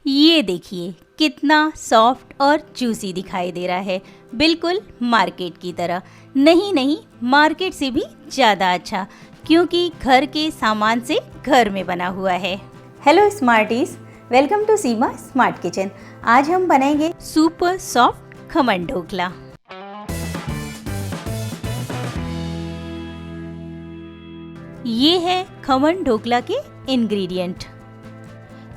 ये देखिए कितना सॉफ्ट और जूसी दिखाई दे रहा है, बिल्कुल मार्केट की तरह। नहीं, मार्केट से भी ज़्यादा अच्छा, क्योंकि घर के सामान से घर में बना हुआ है। Hello smarties, welcome to Seema smart kitchen. आज हम बनाएंगे सुपर सॉफ्ट खमन ढोकला। ये है खमन ढोकला के इंग्रेडिएंट।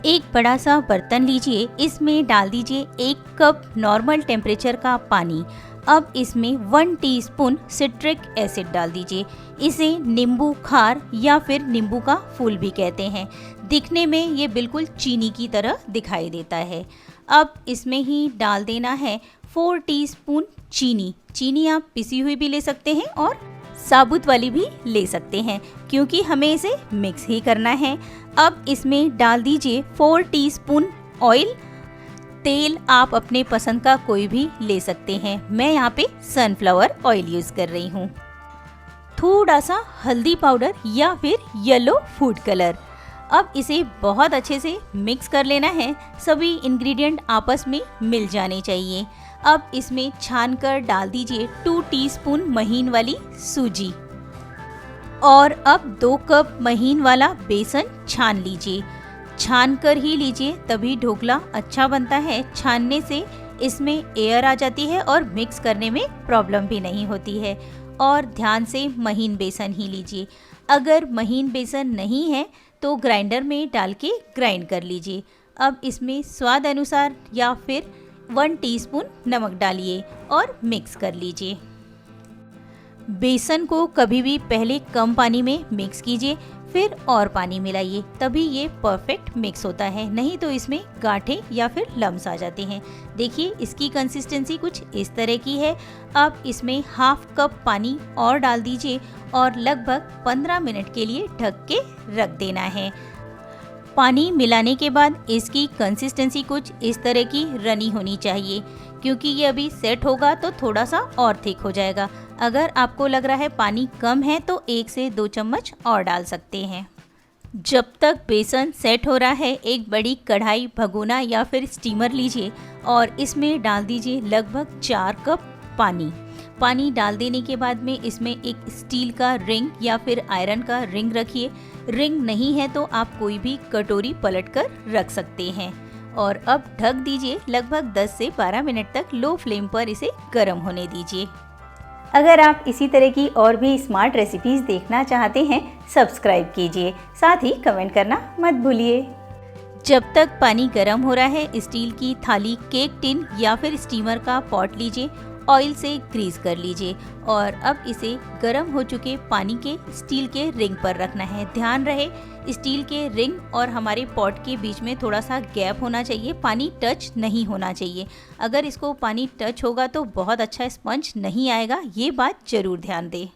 एक बड़ा सा बर्तन लीजिए, इसमें डाल दीजिए 1 कप नॉर्मल टेम्परेचर का पानी। अब इसमें 1 टीस्पून सिट्रिक एसिड डाल दीजिए। इसे नींबू खार या फिर नींबू का फूल भी कहते हैं। दिखने में ये बिल्कुल चीनी की तरह दिखाई देता है। अब इसमें ही डाल देना है 4 टीस्पून चीनी। चीनी आप पिसी हुई भी ले सकते हैं और साबुत वाली भी ले सकते हैं, क्योंकि हमें इसे मिक्स ही करना है। अब इसमें डाल दीजिए 4 टीस्पून ऑयल। तेल आप अपने पसंद का कोई भी ले सकते हैं। मैं यहाँ पे सनफ्लावर ऑयल यूज़ कर रही हूँ। थोड़ा सा हल्दी पाउडर या फिर येलो फूड कलर। अब इसे बहुत अच्छे से मिक्स कर लेना है। सभी इंग्रेडिएंट आपस में मिल जाने चाहिए। अब इसमें छानकर डाल दीजिए 2 टीस्पून महीन वाली सूजी और अब 2 कप महीन वाला बेसन छान लीजिए। छान कर ही लीजिए, तभी ढोकला अच्छा बनता है। छानने से इसमें एयर आ जाती है और मिक्स करने में प्रॉब्लम भी नहीं होती है। और ध्यान से महीन बेसन ही लीजिए। अगर महीन बेसन नहीं है तो ग्राइंडर में डाल के ग्राइंड कर लीजिए। अब इसमें स्वाद अनुसार या फिर 1 टीस्पून नमक डालिए और मिक्स कर लीजिए। बेसन को कभी भी पहले कम पानी में मिक्स कीजिए, फिर और पानी मिलाइए, तभी ये परफेक्ट मिक्स होता है। नहीं तो इसमें गांठें या फिर लम्स आ जाते हैं। देखिए इसकी कंसिस्टेंसी कुछ इस तरह की है। अब इसमें हाफ कप पानी और डाल दीजिए और लगभग 15 मिनट के लिए ढक के रख देना है। पानी मिलाने के बाद इसकी कंसिस्टेंसी कुछ इस तरह की रनी होनी चाहिए, क्योंकि ये अभी सेट होगा तो थोड़ा सा और थिक हो जाएगा। अगर आपको लग रहा है पानी कम है तो 1 से 2 चम्मच और डाल सकते हैं। जब तक बेसन सेट हो रहा है, एक बड़ी कढ़ाई, भगोना या फिर स्टीमर लीजिए और इसमें डाल दीजिए लगभग 4 कप पानी। पानी डाल देने के बाद में इसमें एक स्टील का रिंग या फिर आयरन का रिंग रखिए। रिंग नहीं है तो आप कोई भी कटोरी पलट कर रख सकते हैं। और अब ढक दीजिए। लगभग 10 से 12 मिनट तक लो फ्लेम पर इसे गर्म होने दीजिए। अगर आप इसी तरह की और भी स्मार्ट रेसिपीज देखना चाहते हैं, सब्सक्राइब कीजिए। साथ ही कमेंट करना मत भूलिए। जब तक पानी गर्म हो रहा है, स्टील की थाली, केक टिन या फिर स्टीमर का पॉट लीजिए। ऑयल से ग्रीस कर लीजिए और अब इसे गर्म हो चुके पानी के स्टील के रिंग पर रखना है। ध्यान रहे स्टील के रिंग और हमारे पॉट के बीच में थोड़ा सा गैप होना चाहिए। पानी टच नहीं होना चाहिए। अगर इसको पानी टच होगा तो बहुत अच्छा स्पंज नहीं आएगा, ये बात जरूर ध्यान दें।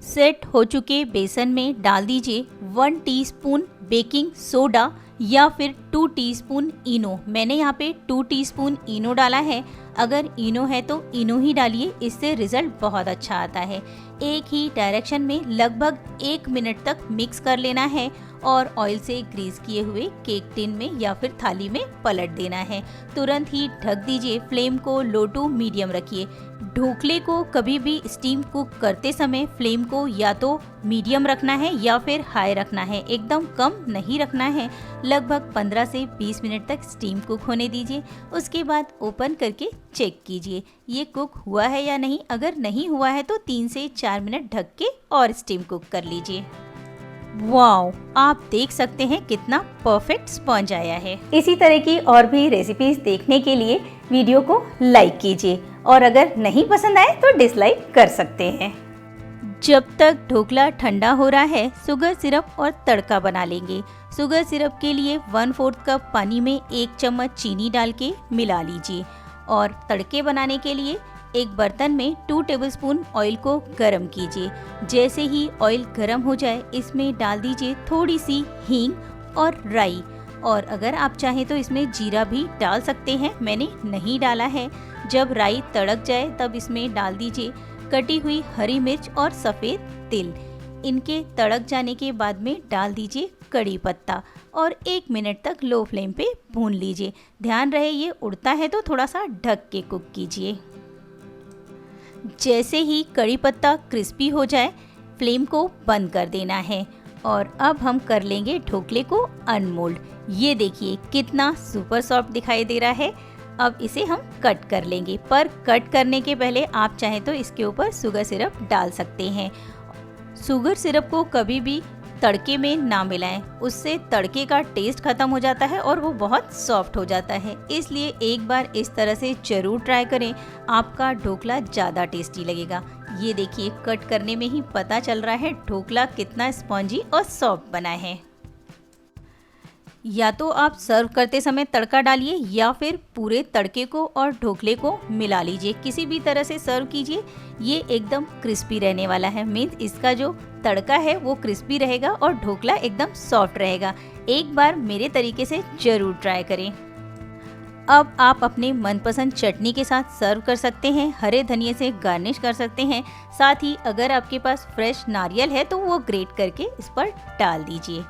सेट हो चुके बेसन में डाल दीजिए 1 टीस्पून बेकिंग सोडा या फिर 2 टीस्पून इनो। मैंने यहाँ पे 2 टीस्पून इनो डाला है। अगर इनो है तो इनो ही डालिए, इससे रिजल्ट बहुत अच्छा आता है। एक ही डायरेक्शन में लगभग 1 मिनट तक मिक्स कर लेना है और ऑयल से ग्रीस किए हुए केक टिन में या फिर थाली में पलट देना है। तुरंत ही ढक दीजिए। फ्लेम को लो टू मीडियम रखिए। ढोकले को कभी भी स्टीम कुक करते समय फ्लेम को या तो मीडियम रखना है या फिर हाई रखना है, एकदम कम नहीं रखना है। लगभग 15 से 20 मिनट तक स्टीम कुक होने दीजिए। उसके बाद ओपन करके चेक कीजिए ये कुक हुआ है या नहीं। अगर नहीं हुआ है तो 3 से 4 मिनट ढक के और स्टीम कुक कर लीजिए। वाओ, आप देख सकते हैं कितना परफेक्ट स्पंज आया है। इसी तरह की और भी रेसिपीज देखने के लिए वीडियो को लाइक कीजिए और अगर नहीं पसंद आए तो डिसलाइक कर सकते हैं। जब तक ढोकला ठंडा हो रहा है, शुगर सिरप और तड़का बना लेंगे। शुगर सिरप के लिए 1/4 कप पानी में 1 चम्मच चीनी डाल के मिला लीजिए और तड़के बनाने के लिए एक बर्तन में 2 टेबलस्पून ऑयल को गरम कीजिए। जैसे ही ऑयल गरम हो जाए, इसमें डाल दीजिए थोड़ी सी हींग और राई। और अगर आप चाहें तो इसमें जीरा भी डाल सकते हैं, मैंने नहीं डाला है। जब राई तड़क जाए तब इसमें डाल दीजिए कटी हुई हरी मिर्च और सफ़ेद तिल। इनके तड़क जाने के बाद में डाल दीजिए कड़ी पत्ता और 1 मिनट तक लो फ्लेम पे भून लीजिए। ध्यान रहे ये उड़ता है तो थोड़ा सा ढक के कुक कीजिए। जैसे ही कड़ी पत्ता क्रिस्पी हो जाए फ्लेम को बंद कर देना है और अब हम कर लेंगे ढोकले को अनमोल्ड। ये देखिए कितना सुपर सॉफ्ट दिखाई दे रहा है। अब इसे हम कट कर लेंगे, पर कट करने के पहले आप चाहें तो इसके ऊपर शुगर सिरप डाल सकते हैं। शुगर सिरप को कभी भी तड़के में ना मिलाएं, उससे तड़के का टेस्ट खत्म हो जाता है और वो बहुत सॉफ्ट हो जाता है। इसलिए एक बार इस तरह से जरूर ट्राई करें, आपका ढोकला ज़्यादा टेस्टी लगेगा। ये देखिए कट करने में ही पता चल रहा है ढोकला कितना स्पॉन्जी और सॉफ्ट बना है। या तो आप सर्व करते समय तड़का डालिए या फिर पूरे तड़के को और ढोकले को मिला लीजिए। किसी भी तरह से सर्व कीजिए, ये एकदम क्रिस्पी रहने वाला है। मीन्स इसका जो तड़का है वो क्रिस्पी रहेगा और ढोकला एकदम सॉफ्ट रहेगा। एक बार मेरे तरीके से ज़रूर ट्राई करें। अब आप अपने मनपसंद चटनी के साथ सर्व कर सकते हैं, हरे धनिये से गार्निश कर सकते हैं। साथ ही अगर आपके पास फ्रेश नारियल है तो वो ग्रेट करके इस पर डाल दीजिए।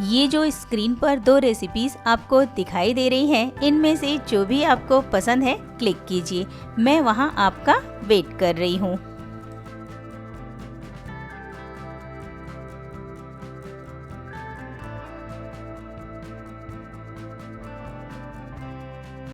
ये जो स्क्रीन पर 2 रेसिपीज आपको दिखाई दे रही हैं, इनमें से जो भी आपको पसंद है क्लिक कीजिए। मैं वहाँ आपका वेट कर रही हूँ।